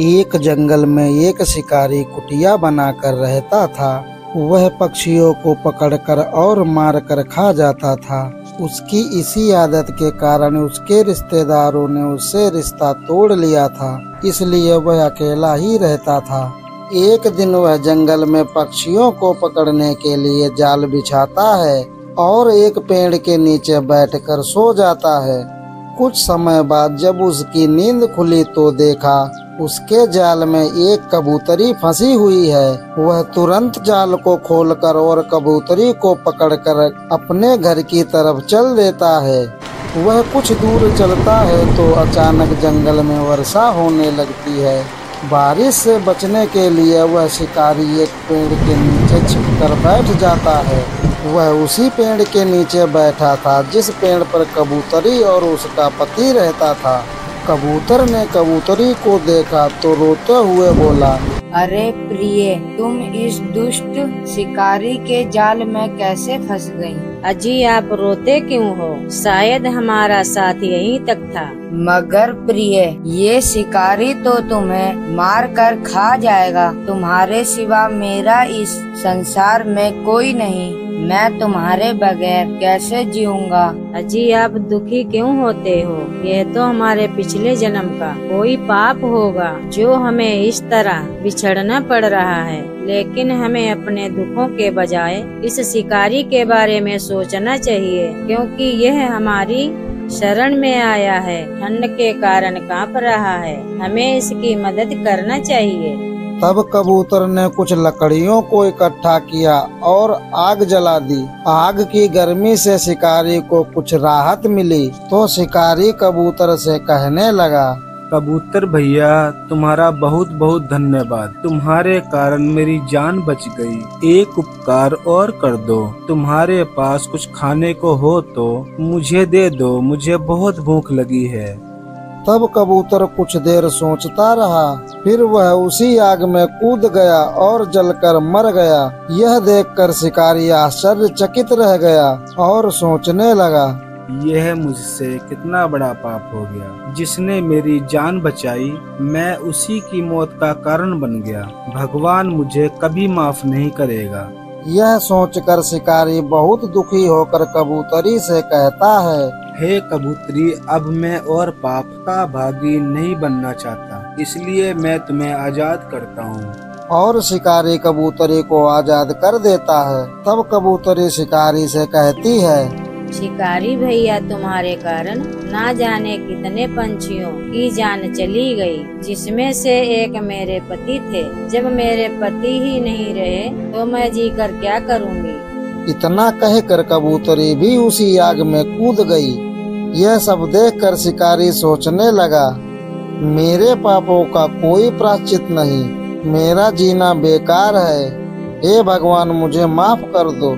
एक जंगल में एक शिकारी कुटिया बनाकर रहता था। वह पक्षियों को पकड़कर और मारकर खा जाता था। उसकी इसी आदत के कारण उसके रिश्तेदारों ने उससे रिश्ता तोड़ लिया था, इसलिए वह अकेला ही रहता था। एक दिन वह जंगल में पक्षियों को पकड़ने के लिए जाल बिछाता है और एक पेड़ के नीचे बैठकर सो जाता है। कुछ समय बाद जब उसकी नींद खुली तो देखा उसके जाल में एक कबूतरी फंसी हुई है। वह तुरंत जाल को खोलकर और कबूतरी को पकड़कर अपने घर की तरफ चल देता है। वह कुछ दूर चलता है तो अचानक जंगल में वर्षा होने लगती है। बारिश से बचने के लिए वह शिकारी एक पेड़ के नीचे छिपकर बैठ जाता है। वह उसी पेड़ के नीचे बैठा था जिस पेड़ पर कबूतरी और उसका पति रहता था। कबूतर ने कबूतरी को देखा तो रोते हुए बोला, अरे प्रिय, तुम इस दुष्ट शिकारी के जाल में कैसे फंस गई? अजी, आप रोते क्यों हो? शायद हमारा साथ यहीं तक था। मगर प्रिय, ये शिकारी तो तुम्हें मार कर खा जाएगा। तुम्हारे सिवा मेरा इस संसार में कोई नहीं। मैं तुम्हारे बगैर कैसे जीऊंगा? अजी, आप दुखी क्यों होते हो? यह तो हमारे पिछले जन्म का कोई पाप होगा जो हमें इस तरह बिछड़ना पड़ रहा है। लेकिन हमें अपने दुखों के बजाय इस शिकारी के बारे में सोचना चाहिए, क्योंकि यह हमारी शरण में आया है। ठंड के कारण कांप रहा है। हमें इसकी मदद करना चाहिए। तब कबूतर ने कुछ लकड़ियों को इकट्ठा किया और आग जला दी। आग की गर्मी से शिकारी को कुछ राहत मिली तो शिकारी कबूतर से कहने लगा, कबूतर भैया, तुम्हारा बहुत बहुत धन्यवाद। तुम्हारे कारण मेरी जान बच गई। एक उपकार और कर दो। तुम्हारे पास कुछ खाने को हो तो मुझे दे दो। मुझे बहुत भूख लगी है। तब कबूतर कुछ देर सोचता रहा, फिर वह उसी आग में कूद गया और जलकर मर गया। यह देखकर शिकारी आश्चर्यचकित रह गया और सोचने लगा, यह मुझसे कितना बड़ा पाप हो गया। जिसने मेरी जान बचाई, मैं उसी की मौत का कारण बन गया। भगवान मुझे कभी माफ नहीं करेगा। यह सोचकर शिकारी बहुत दुखी होकर कबूतरी से कहता है, हे कबूतरी, अब मैं और पाप का भागी नहीं बनना चाहता, इसलिए मैं तुम्हें आजाद करता हूँ। और शिकारी कबूतरी को आजाद कर देता है। तब कबूतरी शिकारी से कहती है, शिकारी भैया, तुम्हारे कारण ना जाने कितने पंछियों की जान चली गई, जिसमें से एक मेरे पति थे। जब मेरे पति ही नहीं रहे तो मैं जीकर क्या करूँगी? इतना कहकर कबूतरी भी उसी आग में कूद गई। यह सब देखकर शिकारी सोचने लगा, मेरे पापों का कोई प्रायश्चित नहीं, मेरा जीना बेकार है। हे भगवान, मुझे माफ कर दो।